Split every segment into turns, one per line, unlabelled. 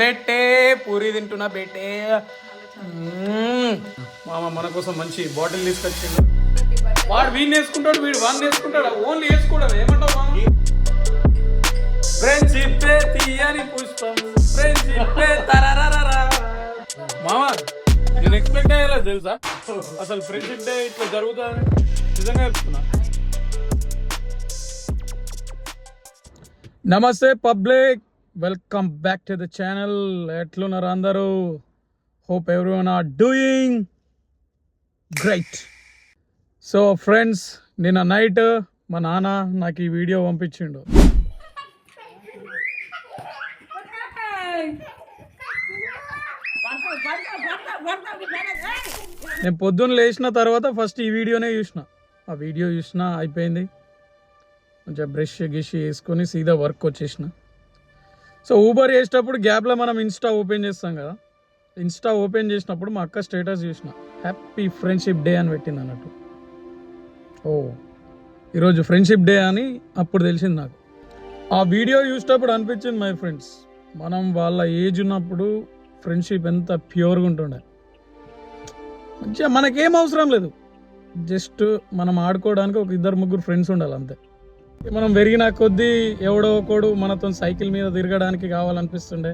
బెట్టే పూరి తింటున్నా బెట్టే. మామ మన కోసం మంచి బాటిల్ తీసుకొచ్చిండు. వాడు వీడిని వేసుకుంటాడు, వీడు వాడిని వేసుకుంటాడు. ఓన్లీ వేసుకోవడం ఏమంటావు మామ? ఫ్రెండ్షిప్ తీయని పుష్పం, ఫ్రెండ్షిప్ తరరరరా. మామ నేను ఎక్స్పెక్ట్ అయ్యేలా తెలుసా అసలు ఫ్రెండ్షిప్ డే ఇట్లా జరుగుతుందని? నిజంగా చెప్తున్నా. నమస్తే public, welcome back to the channel. ఎట్లున్నారు అందరూ? Hope everyone are doing great. So friends, నిన్న నైట్ మా నాన్న నాకు ఈ వీడియో పంపించిండు. నేను పొద్దున్న లేచిన తర్వాత ఫస్ట్ ఈ వీడియోనే చూసిన. ఆ వీడియో చూసిన, అయిపోయింది. కొంచెం బ్రష్ గిష్ వేసుకొని సీదా వర్క్ వచ్చేసిన. సో ఊబర్ చేసేటప్పుడు గ్యాప్లో మనం ఇన్స్టా ఓపెన్ చేస్తాం కదా. ఇన్స్టా ఓపెన్ చేసినప్పుడు మా అక్క స్టేటస్ చూసిన, హ్యాపీ ఫ్రెండ్షిప్ డే అని పెట్టింది అన్నట్టు. ఓ ఈరోజు ఫ్రెండ్షిప్ డే అని అప్పుడు తెలిసింది నాకు. ఆ వీడియో చూసేటప్పుడు అనిపించింది, మై ఫ్రెండ్స్, మనం వాళ్ళ ఏజ్ ఉన్నప్పుడు ఫ్రెండ్షిప్ ఎంత ప్యూర్గా ఉంటుండే. మంచిగా మనకేం అవసరం లేదు, జస్ట్ మనం ఆడుకోవడానికి ఒక ఇద్దరు ముగ్గురు ఫ్రెండ్స్ ఉండాలి అంతే. మనం పెరిగిన కొద్దీ ఎవడో ఒకడు మనతో సైకిల్ మీద తిరగడానికి కావాలనిపిస్తుండే.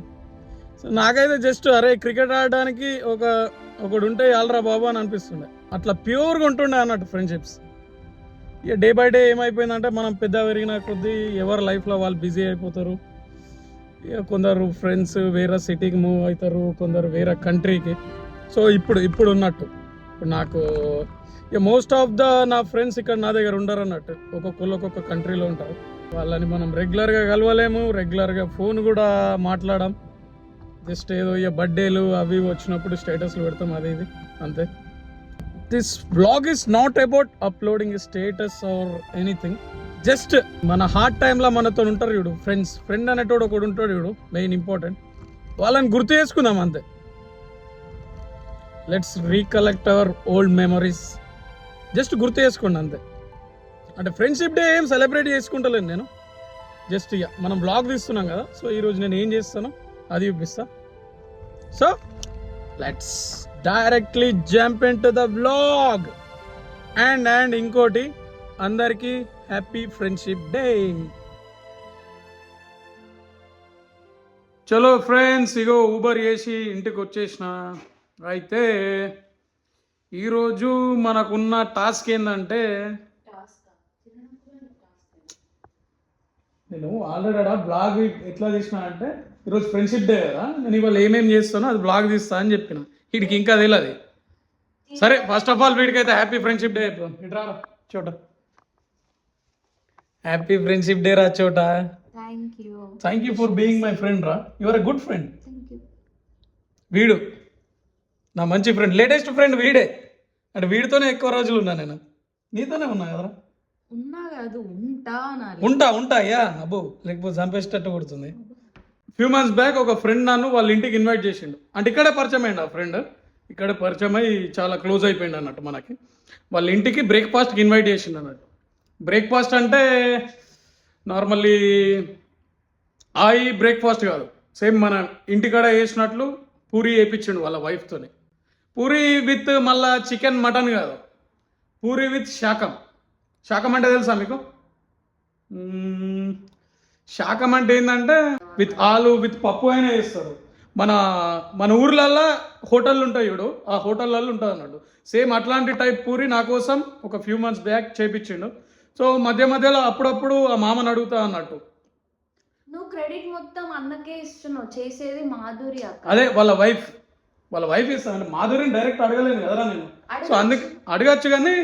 సో నాకైతే జస్ట్ అరే క్రికెట్ ఆడడానికి ఒకడు ఉంటే ఆల్రా బాబు అని అనిపిస్తుండే. అట్లా ప్యూర్గా ఉంటుండే అన్నట్టు ఫ్రెండ్షిప్స్. ఇక డే బై డే ఏమైపోయిందంటే మనం పెద్ద పెరిగిన కొద్దీ ఎవరి లైఫ్లో వాళ్ళు బిజీ అయిపోతారు. ఇక కొందరు ఫ్రెండ్స్ వేరే సిటీకి మూవ్ అవుతారు, కొందరు వేరే కంట్రీకి. సో ఇప్పుడు ఉన్నట్టు ఇప్పుడు నాకు ఇక మోస్ట్ ఆఫ్ నా ఫ్రెండ్స్ ఇక్కడ నా దగ్గర ఉండరు అన్నట్టు. ఒక్కొక్క కంట్రీలో ఉంటారు. వాళ్ళని మనం రెగ్యులర్గా కలవలేము, రెగ్యులర్గా ఫోన్ కూడా మాట్లాడడం. జస్ట్ ఏదో ఇక బర్త్డేలు అవి వచ్చినప్పుడు స్టేటస్లు పెడతాం, అది ఇది అంతే. This vlog is not about uploading status or anything. Just మన హార్డ్ టైంలో మనతో ఉంటారు చూడు ఫ్రెండ్ అనేటోడు ఒకడు ఉంటాడు చూడు, మెయిన్ ఇంపార్టెంట్. వాళ్ళని గుర్తు చేసుకుందాం అంతే. Let's recollect hour old memories. Just గుర్తు చేసుకోండి అంతే. అంటే ఫ్రెండ్షిప్ డే ఏం సెలబ్రేట్ చేసుకుంటలేను నేను, జస్ట్ ఇక మనం వ్లాగ్ తీస్తున్నాం కదా. సో ఈరోజు నేను ఏం చేస్తానో అది చూపిస్తా. So let's directly jump in to the vlog. And ఇంకోటి, అందరికీ హ్యాపీ ఫ్రెండ్షిప్ డే. చలో ఫ్రెండ్స్, ఇగో ఊబర్ చేసి ఇంటికి వచ్చేసిన. అయితే ఈరోజు మనకున్న టాస్క్ ఏంటంటే, నేను ఆల్రెడీ బ్లాగ్ ఎట్లా తీసిన అంటే, ఈరోజు ఫ్రెండ్షిప్ డే కదా, నేను ఇవాళ ఏమేమి చేస్తానో అది బ్లాగ్ తీస్తా అని చెప్పిన. వీడికి ఇంకా తెలియదు. సరే, ఫస్ట్ ఆఫ్ ఆల్ వీడికైతే హ్యాపీ ఫ్రెండ్షిప్ డే అయిపోయింది. ఇటు రా చోట. హ్యాపీ ఫ్రెండ్షిప్ డే రా చోట. Thank you for being my friend రా. You are a good friend. వీడు నా మంచి ఫ్రెండ్, లేటెస్ట్ ఫ్రెండ్ వీడే. అంటే వీడితోనే ఎక్కువ రోజులు ఉన్నా నేను. నీతోనే ఉన్నా కదరా? ఉంటా యా. అబ్బో, లేకపోతే చంపేసేటట్టు కొడుతుంది. ఫ్యూ మంత్స్ బ్యాక్ ఒక ఫ్రెండ్ నన్ను వాళ్ళ ఇంటికి ఇన్వైట్ చేసిండు. అంటే ఇక్కడే పరిచయం అయ్యిండు ఆ ఫ్రెండ్. ఇక్కడే పరిచయం అయ్యి చాలా క్లోజ్ అయిపోయింది అన్నట్టు మనకి. వాళ్ళ ఇంటికి బ్రేక్ఫాస్ట్కి ఇన్వైట్ చేసిండు అన్నట్టు. బ్రేక్ఫాస్ట్ అంటే నార్మల్లీ బ్రేక్ఫాస్ట్ కాదు, సేమ్ మన ఇంటికాడ వేసినట్లు పూరి వేయించిండు వాళ్ళ వైఫ్తోని. పూరి విత్ మళ్ళా చికెన్ మటన్ కాదు, పూరి విత్ శాకం అంటే తెలుసా మీకు? శాకం అంటే ఏంటంటే విత్ ఆలు విత్ పప్పు అయినా చేస్తారు. మన ఊర్లల్లో హోటళ్ళు ఉంటాయి చూడు, ఆ హోటళ్ళల్లో ఉంటుంది అన్నట్టు. సేమ్ అట్లాంటి టైప్ పూరి నా కోసం ఒక ఫ్యూ మంత్స్ బ్యాక్ చేపించిండు. సో మధ్యలో అప్పుడప్పుడు ఆ మామని అడుగుతా అన్నట్టు.
నువ్వు క్రెడిట్ మొత్తం అన్నకే ఇస్తున్నావు, చేసేది మాధురి అక్క.
అదే వాళ్ళ వైఫ్ ఇస్తాను. మాధురిని డైరెక్ట్ అడగలేను కదరా నేను. సో అందుకే అడగచ్చు, కానీ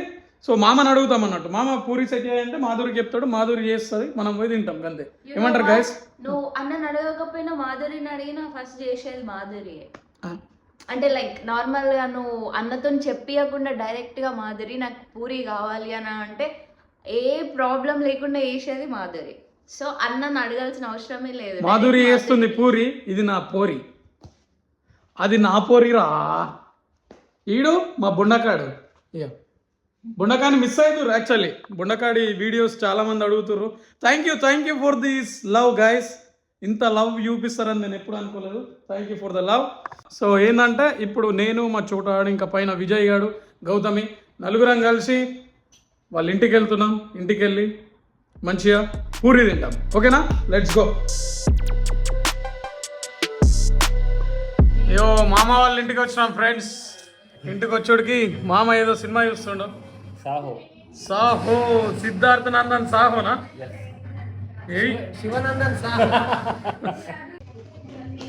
సో మామని అడుగుతాం అన్నట్టు. మామ పూరి సెట్ చేయాలంటే మాధురికి చెప్తాడు, మాధురి చేస్తుంది, మనం పోయి తింటాం అంతే. ఏమంటారు గైస్?
నువ్వు అన్నని అడగకపోయినా మాధురిని అడిగినా ఫస్ట్ చేసేది మాధురి. అంటే లైక్ నార్మల్ గా నువ్వు అన్నతో చెప్పియకుండా డైరెక్ట్ గా మాధురి నాకు పూరి కావాలి అని అంటే ఏ ప్రాబ్లం లేకుండా చేసేది మాధురి. సో అన్నని అడగాల్సిన అవసరమే లేదు.
మాధురి చేస్తుంది పూరి, ఇది నా పోరి, అది నా పోరిరా. ఈడు మా బుండకాడు. ఇక బుండకాని మిస్ అవుతారు యాక్చువల్లీ. బుండకాడి వీడియోస్ చాలా మంది అడుగుతారు. Thank you for this love guys. ఇంత లవ్ చూపిస్తారని నేను ఎప్పుడు అనుకోలేదు. Thank you for the love. So ఏంటంటే ఇప్పుడు నేను మా చోటాడు ఇంకా పైన విజయ్ గాడు గౌతమి నలుగురం కలిసి వాళ్ళ ఇంటికి వెళ్తున్నాం. ఇంటికి వెళ్ళి మంచిగా పూరి తింటాం. ఓకేనా, లెట్స్ గో. అయ్యో మామ వాళ్ళ ఇంటికి వచ్చినాం ఫ్రెండ్స్. ఇంటికి వచ్చోడికి మామ ఏదో సినిమా చూస్తుండు. సాహో సిద్ధార్థ నందన్ సాహోనా?
శివనందన్ సాహో.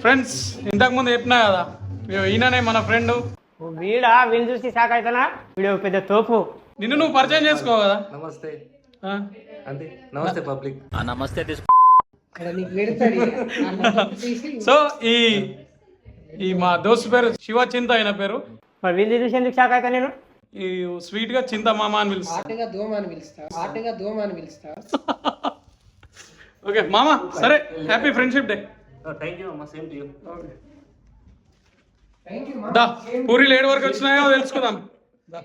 ఫ్రెండ్స్ ఇంతకు ముందు చెప్పినా కదా, ఈయననే మన ఫ్రెండ్.
వీళ్ళు చూసి షాక్ అవుతానా? వీడు పెద్ద తోపు.
నిన్ను నువ్వు పరిచయం చేసుకో కదా.
నమస్తే అంతే, నమస్తే పబ్లిక్.
నమస్తే
సో ఈ మా దోస్తు పేరు శివ చింత అయిన పేరు.
మరి వీళ్ళు చూసి ఎందుకు షాక్ అవుతా నేను?
ఈ స్వీట్ గా చింత మామ అని పిలుస్తా.
దోమ అని పిలుస్తా.
ఓకే మామ, సరే happy friendship day.
Thank you అమ్మా, సేమ్ టు యూ.
దా పూరీలు 7 వరకు వచ్చినాయో తెలుసుకుందాం. దా.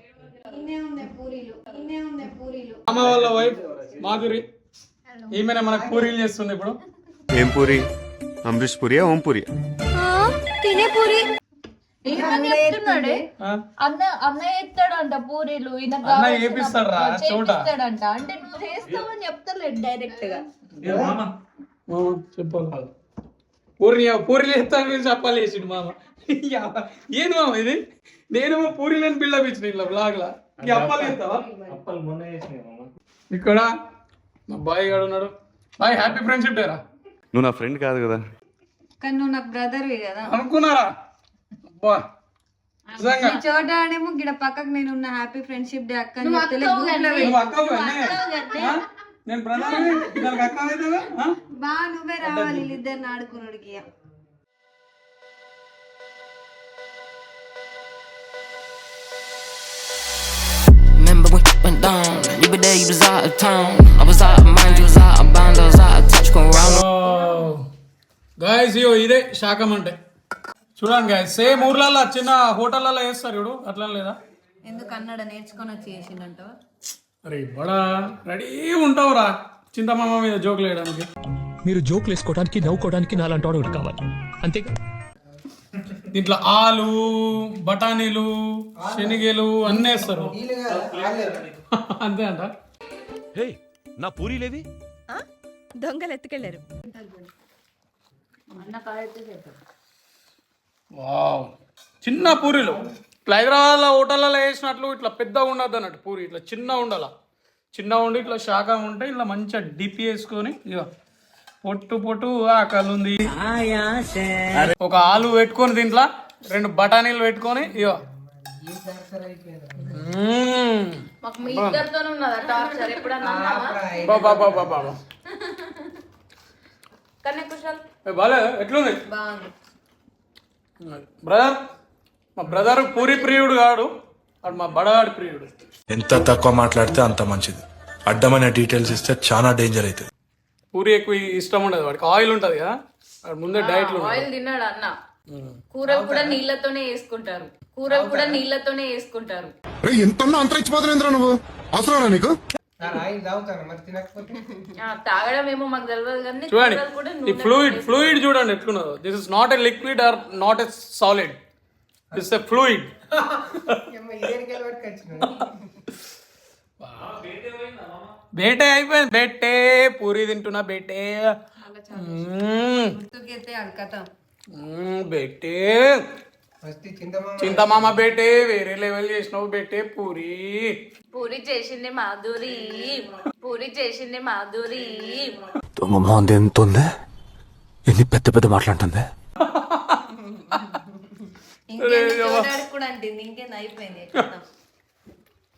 మామ వాళ్ళ వైఫ్ మాధురి, ఈమెనే మనకు పూరీలు చేస్తుంది ఇప్పుడు.
ఏం పూరి? అమరీష్ పూరియా ఓం పూరియా?
తినే పూరి చెప్తున్నాడే.
ఆ?
అన్న ఎత్తాడంట పూరీలు,
అన్న ఏపిస్తాడు రా చోట.
చేపిస్తాడంట. అంటే నువ్వు చేస్తావని చెప్తలేదు డైరెక్ట్ గా.
మామ చెప్పాలి. పూరీలు చేస్తాను చెప్పాలి వేసిండు మామ. ఏంది మామ ఇది? నేను పూరీలను బిల్డప్ ఇచ్చిన ఇట్లా బ్లాగ్ లా. ఈ అప్పాలు చేస్తావా?
అప్పలు మొన్న చేసినాయి.
ఇక్కడ మా బాయ్ గాడు ఉన్నాడు. బాయ్ హ్యాపీ ఫ్రెండ్షిప్ డే రా.
నువ్వు నా ఫ్రెండ్ కాదు కదా.
కానీ నువ్వు నాకు బ్రదర్వి కదా.
అనుకున్నారా? అబ్బా నిజంగా
చోట ఆడేమో గిడ పక్కకు నేను ఉన్న హ్యాపీ ఫ్రెండ్షిప్ డే అక్క
నువ్వు అక్కవు కానీ నేను బ్రదర్ ఇద్దరికి అక్క అవుతావా?
బా నువ్వే రావాలి వీళ్ళిద్దరిని ఆడుకున్నాడికి.
Remember when it went down? You were there, you was out of town. I was out of mind, you was out of bounds. I was out of touch, going round.
Guys ఇదే శాఖం అంటే. చూడండి guys, same ఊర్లలో చిన్న హోటళ్ళలో వేస్తారు చూడు, అట్లా లేదా?
ఎందుకు అన్నాడ నేర్చుకొని వచ్చి చేసిండంటావా?
అరే బడా రెడీ ఉంటావురా చింతమామ మీద జోకులు వేయడానికి.
మీరు జోకులు వేసుకోవడానికి నవ్వుకోవడానికి నాలాంటి వాడు ఒకటి కావాలి, అంతేగా?
దీంట్లో ఆలు బఠానీలు శనిగలు అన్నీ వేస్తారు. అంతే అంట.
హే నా పూరీలేవి?
దొంగలు ఎత్తుకెళ్ళారు.
వావ్, చిన్న పూరీలు ఇట్లా హైదరాబాద్లో హోటళ్ళలో వేసినట్లు ఇట్లా పెద్దగా ఉండద్దు అన్నట్టు. పూరి ఇట్లా చిన్న ఉండాల. చిన్న ఉండి ఇట్లా శాఖ ఉంటే ఇట్లా మంచిగా డిప్ వేసుకొని ఇక పొట్టు పొట్టు ఆకలి ఉంది. ఒక ఆలు పెట్టుకొని దీంట్లో 2 బఠానీలు పెట్టుకొని ఇక
మాకు మీ ఇద్దరితోనే ఉన్నదా టార్చర్? ఎప్పుడన్నా
బాబా
కానీ కుషాల్
బాలే ఎట్లుంది బ్రదర్? మా బ్రదర్ పూరి ప్రియుడు కాడు, వాడు మా బడగాడి ప్రియుడు.
ఎంత తక్కువ మాట్లాడితే అంత మంచిది. అడ్డమైన డీటెయిల్స్ ఇస్తే చాలా డేంజర్ అవుతుంది.
పూరి ఎక్కువ ఇష్టం ఉండదు వాడికి. ఆయిల్ ఉంటది కదా, వాడు ముందే డైట్ లో
ఆయిల్ తిన్నాడు అన్న. కూరలు కూడా నీళ్ళతోనే వేసుకుంటారు.
ఎంత అంత ఇచ్చిపోతున్నా నువ్వు అవసరం నీకు?
తాగడం ఏమో మాకు తెలియదు కానీ
చూడండి
కూరలు కూడా
ఈ ఫ్లూయిడ్ చూడండి ఎట్లున్నదో. This is not a liquid or not a solid, this a fluid. బేటే అయిపోయింది. బేటే పూరి తింటున్నా బేటే. బేటే చింతమామ బేటే వేరే లెవెల్ చేసినావు బేటే.
పూరి చేసింది మాధురి.
ఎంత ఉందే, ఎన్ని పెద్ద పెద్ద మాట్లాడుతుంది.
కూడా అంటే ఇంకేంది అయిపోయింది.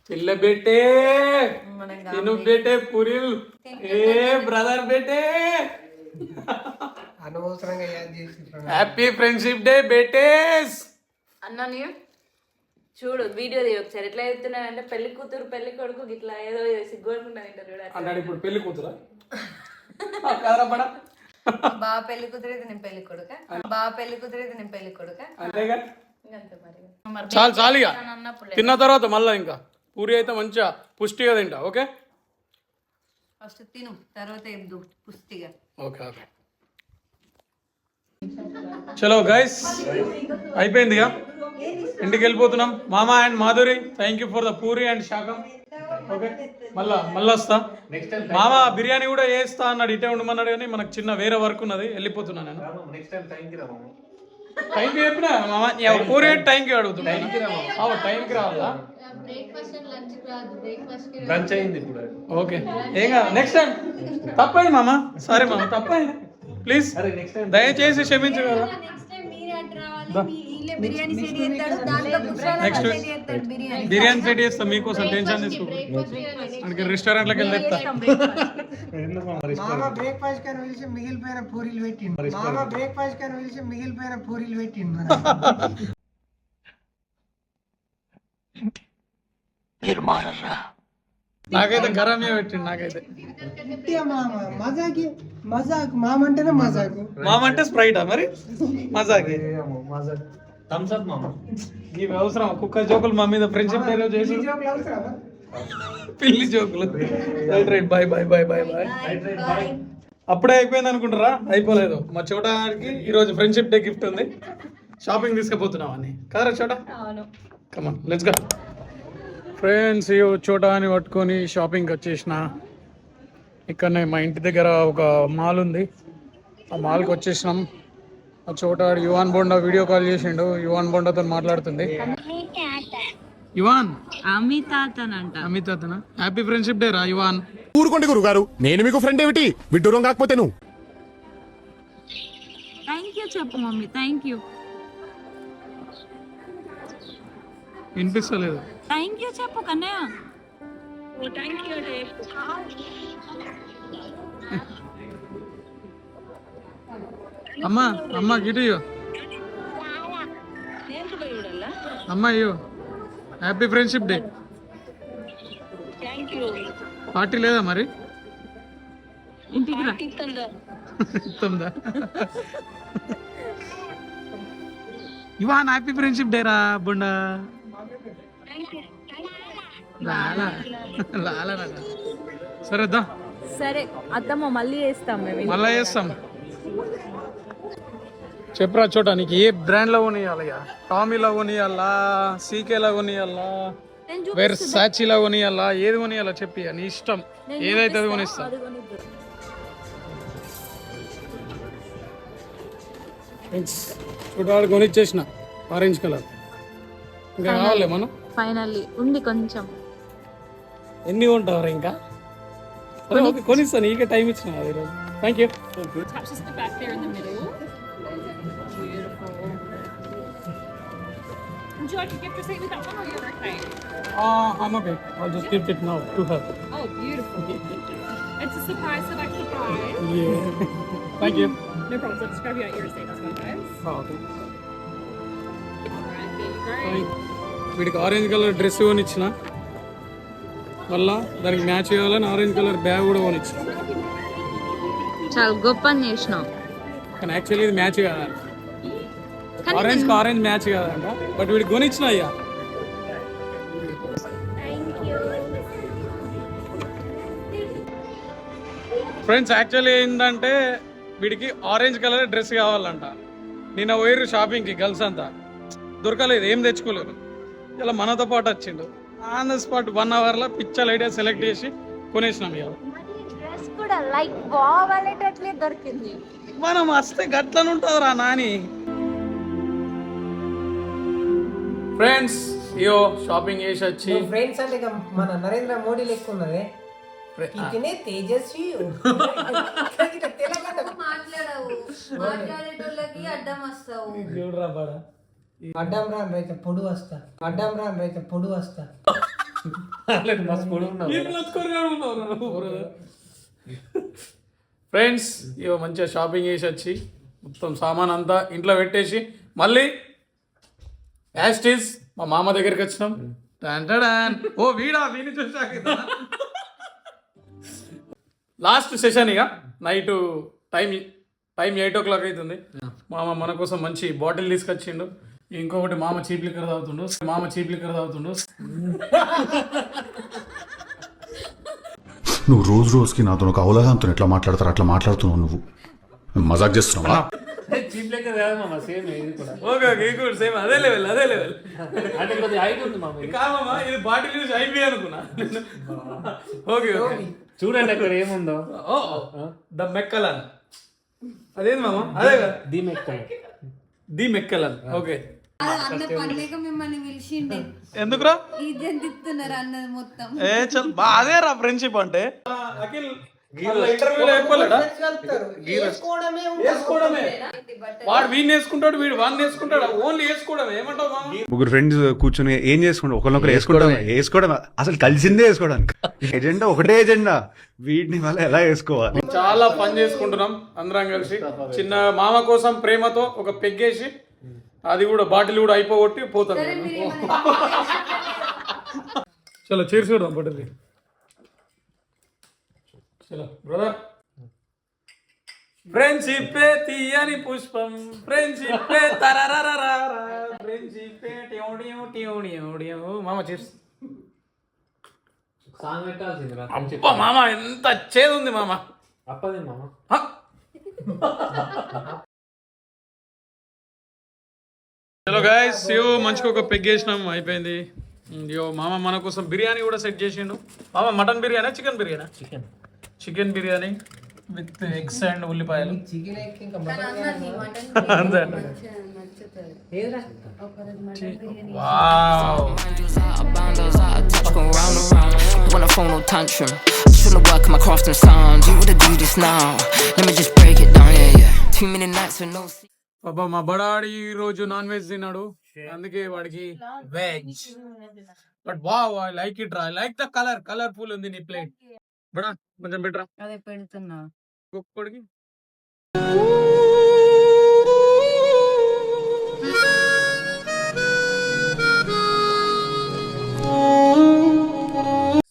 పిల్ల బేటే తిను బేటే పూరీలు. ఏ బ్రదర్ బేటే,
అనవసరంగా
హ్యాపీ ఫ్రెండ్షిప్ డే బేటేస్.
అన్నాని చూడు వీడియో ఒకసారి ఎట్లా చెప్తున్నానంటే పెళ్లి కూతురు పెళ్లి కొడుకు ఇట్లా ఏదో సిగ్గుపడుకుంటాను
అన్నాడు. ఇప్పుడు పెళ్లి కూతురా కదరపడా?
బాగా పెళ్లి కుదిరేది నేను పెళ్లి కొడుక.
అంతేగా, చాలు చాలు ఇక. తిన్న తర్వాత మళ్ళీ ఇంకా పూరి అయితే మంచిగా పుష్టిగా తింటా. ఓకే
ఫస్ట్ తిను, తర్వాత పుష్టిగా.
Okay okay. చలో గైస్ అయిపోయిందిగా, ఇంటికి వెళ్ళిపోతున్నాం. మామ and Madhuri, thank you for the puri and శాకం. ఓకే, మళ్ళా వస్తా. మామ బిర్యానీ కూడా వేస్తా అన్నాడు, ఇటే ఉండమన్నాడు, కానీ మనకు చిన్న వేరే వర్క్ ఉన్నది, వెళ్ళిపోతున్నా నేను.
నెక్స్ట్ టైం టైంకి రా మామ.
టైంకి చెప్పినా మామ, పూరి టైంకి అడుగుతున్నా. టైంకి రావాలా?
లంచ్ అయింది ఇప్పుడు.
ఓకే, ఏం కాదు, నెక్స్ట్ టైం. తప్పైంది మామ, సారీ మామ, తప్పైంది, ప్లీజ్ దయచేసి క్షమించు కదా. నెక్స్ట్ బిర్యానీ సెట్ చేస్తా మీకోసం, టెన్షన్ తీసుకోండి. రెస్టారెంట్లోకి వెళ్ళి తెస్తా.
బ్రేక్ఫాస్ట్ కానీ పిలిచి మిగిలిపోయిన పూరీలు పెట్టిండు. బ్రేక్ఫాస్ట్ కానీ పిలిచి మిగిలిపోయిన పూరీలు పెట్టిండు.
నాకైతే గరమే పెట్టిండు. నాకైతే
మజాకి మజాక్ మామ అంటేనే మజాకు.
మామ అంటే స్ప్రైటా మరి? మజాకి
థమ్స్ అప్ మామ.
ఇవి అవసరం? కుక్క జోకులు మా మీద ఫ్రెండ్షిప్ డే రోజు చేసి, పిల్లి జోకులు. Right right, bye bye bye bye bye. అప్పుడే అయిపోయింది అనుకుంటారా? అయిపోలేదు. మా చోటాకి ఈరోజు ఫ్రెండ్షిప్ డే గిఫ్ట్ ఉంది, షాపింగ్ తీసుకుపోతున్నాం అని కదరా చోటా? Come on let's go. ఫ్రెండ్స్, ఈ చోటా అని పట్టుకొని షాపింగ్కి వచ్చేసిన. ఇక్కడనే మా ఇంటి దగ్గర ఒక మాల్ ఉంది, ఆ మాల్కి వచ్చేసినాం. ఆ చోట యువాన్ బోండా వీడియో కాల్ చేసిండు, యువాన్ బోండాతో మాట్లాడుతుంది. యువాన్ అమితాతనా? హ్యాపీ ఫ్రెండ్షిప్ డే రా యువాన్.
ఊరుకోండి గురుగారు, నేను మీకు ఫ్రెండ్ ఏమిటి విడ్డూరం కాకపోతే నువ్వు.
థ్యాంక్ యూ చెప్పు మమ్మీ, థ్యాంక్ యూ.
వినిపిస్తలేదు.
థ్యాంక్ యూ చెప్పు కన్నయ్య.
అమ్మా అమ్మ గిట్ ఇయ్యో, అమ్మ ఇయ్యో. Happy friendship day. పార్టీ లేదా మరి?
ఇంటికి రా.
ఇస్తుందా? ఇవాన్ హ్యాపీ ఫ్రెండ్షిప్ డే రా బుండా. లాలా లాలా. సరేదా,
సరే అత్తమ్మ, మళ్ళీ వేస్తాం మేము.
మళ్ళా చేస్తాం. చెప్పరా చోటా, నీకు ఏ బ్రాండ్లో కొనియాలి? టామీలో కొనియాలా, సీకేలో కొనియాలా, వెర్సాచిలో కొనియాలా, ఏది కొనియాలా చెప్పి, నీ ఇష్టం, ఏదైతే అది కొనిస్తా. చూడాలి కొనిచ్చేసిన ఆరెంజ్ కలర్. ఇంకా కావాలి మనం?
ఫైనల్లీ ఉంది కొంచెం.
ఎన్ని కొంటావు ఇంకా? ఓకే, కొనిస్తాను, నీకే టైం ఇచ్చిన ఈరోజు. Thank you.
Would you like a gift or something with that one or your birthday?
I'm okay. I'll just give it now to her.
Oh, beautiful. It's a surprise, so that's surprise.
Yeah. Thank you.
No problem. So just grab you out your status one, guys.
Okay.
Alright, there you go.
వీడికి orange colour dress కొనిచ్చిన, మళ్ళా దానికి match చేయాలని orange colour bag కూడా కొనిచ్చిన.
చాలా గొప్ప చేసినాం.
కానీ actually ఇది మ్యాచ్ కాదు, ఆరెంజ్ కి ఆరెంజ్ మ్యాచ్ కాదంట, బట్ వీడికి కొనిచ్చిన. అయ్యా ఫ్రెండ్స్, యాక్చువల్లీ ఏంటంటే వీడికి ఆరెంజ్ కలర్ డ్రెస్ కావాలంట. నిన్న పోయిర్రు షాపింగ్కి గర్ల్స్ అంతా, దొరకలేదు, ఏం తెచ్చుకోలేదు. ఇలా మనతో పాటు వచ్చిండు, ఆన్ ద స్పాట్ 1 అవర్లో పిక్చర్ ఐడియా సెలెక్ట్ చేసి కొనేసినాం. ఇవాళ
డ్రెస్ కూడా లైక్ బాగాలేటట్లే దొరికింది.
మనం వస్తే గట్లని ఉంటుంది రా నాని. ఫ్రెండ్స్, ఇయో షాపింగ్ చేసి వచ్చి.
ఫ్రెండ్స్ అంటే ఇక మన నరేంద్ర మోడీ లెక్క ఉన్నదే, తేజస్వి.
మాట్లాడేటోళ్ళకి అడ్డం వస్తావు.
చూడరా బాడా,
అడ్డం రాను రైతు పొడు వస్తా, అడ్డం రాను రైతు పొడు వస్తా.
ఫ్రెండ్స్, ఇవో మంచిగా షాపింగ్ చేసి వచ్చి మొత్తం సామాన్ అంతా ఇంట్లో పెట్టేసి మళ్ళీ యాస్టీస్ మా మామ దగ్గరికి వచ్చినాం. ఓ వీడా, వీని చూసాక లాస్ట్ సెషన్. ఇక నైట్ టైం 8 o'clock అవుతుంది. మామ మన కోసం మంచి బాటిల్ తీసుకొచ్చిండు. ఇంకొకటి మామ చీప్ లిక్కర్ తాగుతుండు.
నువ్వు రోజు రోజుకి నాతో ఒక అవగాహనతో ఎట్లా మాట్లాడతారు అట్లా మాట్లాడుతున్నావు. నువ్వు మజాక్ చేస్తున్నావా?
చీప్ లెక్క కాదు మామ, సేమ్ ఇది కూడా.
ఓకే ఓకే ఇది కూడా సేమ్ అదే లెవెల్
అంటే కొద్దిగా హైట్ ఉంది మామ ఇది.
కామమ్మా ఇది బాటిల్ యూజ్ అయిపోయి అనుకున్నా. ఓకే ఓకే
చూడండి అక్కడ ఏముందో.
ద మెక్కలన్ అదేంది మామ అదే కదా ది మెక్కలన్. ఓకే
అన్న పనిలేక మిమ్మల్ని పిలిచిండే
ఎందుకురా
ఇది తిప్పుతున్నారు అన్నది మొత్తం.
ఏ చల్ అదే రా ఫ్రెండ్షిప్ అంటే. అఖిల్ ఇంటర్వ్యూలో చెప్పలేడా వేసుకోవడమే. వాడు వీడిని వేసుకుంటాడు, వీడు వాడిని వేసుకుంటాడు, ఓన్లీ వేసుకోవడమే. ఏమంటావు మామ?
ముగ్గురు ఫ్రెండ్స్ కూర్చొని ఏం చేసుకుంటాం, ఒకరినొకరు వేసుకోవడం అసలు కలిసిందే వేసుకోవడానికి. ఎజెండా ఒకటే ఎజెండా, వీటిని మళ్ళీ ఎలా వేసుకోవాలి.
చాలా పని చేసుకుంటున్నాం అందరం కలిసి. చిన్న మామ కోసం ప్రేమతో ఒక పెగ్గేసి అది కూడా బాటిల్ కూడా అయిపోగొట్టి పోతాను. చలో చీర్స్ చూద్దాం బాటిల్. చలో బ్రదర్. ఫ్రెండ్షిప్ తీయని పుష్పం, ఫ్రెండ్షిప్ తరరరరర, ఫ్రెండ్షిప్ మామ చీర్స్.
సాంగ్ పెట్టాల్సింది రా.
అబ్బా మామ ఎంత చేదు ఉంది మామ.
అప్పదే మామ.
హలో గైస్, మంచిగా ఒక పెగ్ వేసినాం, అయిపోయింది. యో మామ మన కోసం బిర్యానీ కూడా సెట్ చేసిండు. మామ mutton biryani chicken biryani? Chicken biryani with eggs and ఉల్లిపాయలు. అంతే wow.
When I phone no tantrum, shouldn't work my craft and sound. You woulda do this now. Let me just break it down, yeah. Too many nights with no sleep.
బాబా మా బడాడి ఈ రోజు non veg తిన్నాడు, అందుకే వాడికి veg. But wow I like it రా. I like the colourful ఉంది నీ plate. బడా కొంచెం బెటరా
అదే పెడుతున్నా
ఒక్కడికి.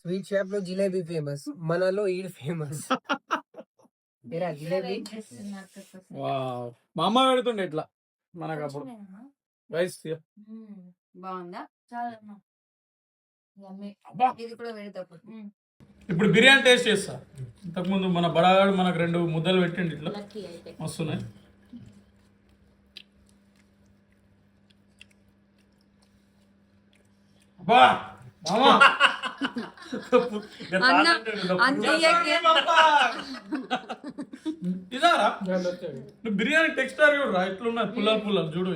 స్వీట్ షాప్ లో జిలేబీ ఫేమస్, మనలో ఈడ్ ఫేమస్. జిలేబీ
వావ్ మా అమ్మ పెడుతుండే ఇట్లా మనకు అప్పుడు. రైస్
బాగుందా? ఇది కూడా పెడతాప్పుడు.
ఇప్పుడు బిర్యానీ టేస్ట్ చేస్తా. ఇంతకుముందు మన బడాగాడు మనకు 2 ముద్దలు పెట్టిండి ఇట్లా వస్తున్నాయి. బా మామా ఇదారా నువ్వు బిర్యానీ టెక్స్చర్ చూడరా ఎట్లున్నది, పుల్లలు చూడు.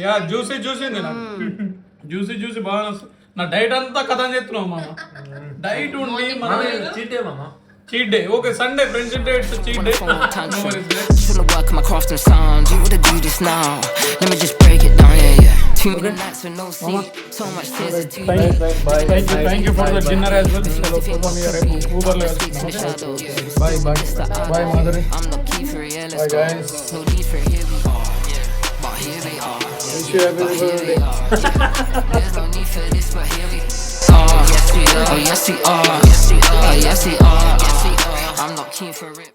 యా జ్యూసీ ఉంది నాకు. జ్యూసీ బాగా వస్తుంది. నా డైట్ అంతా కథ చెప్తున్నావు మామ. డైట్ ఉండి cheat day. Okay Sunday friendship day, it's cheat day.
Shouldn't work my craft and sound. You woulda do this now. Let me just break it down, yeah. Too many nights with no sleep. So much tears are too deep.
Thank you for the dinner as well. Chalo papa me are Uber le bye Madhuri.
I'm no key for real.
Bye guys.
No need for here we are. But here we are.
Wish you happy birthday.
There's no need for this, but here we are. Yes we are. Oh yes we are. Yes we are. Oh yes we are. I'm not keen for it.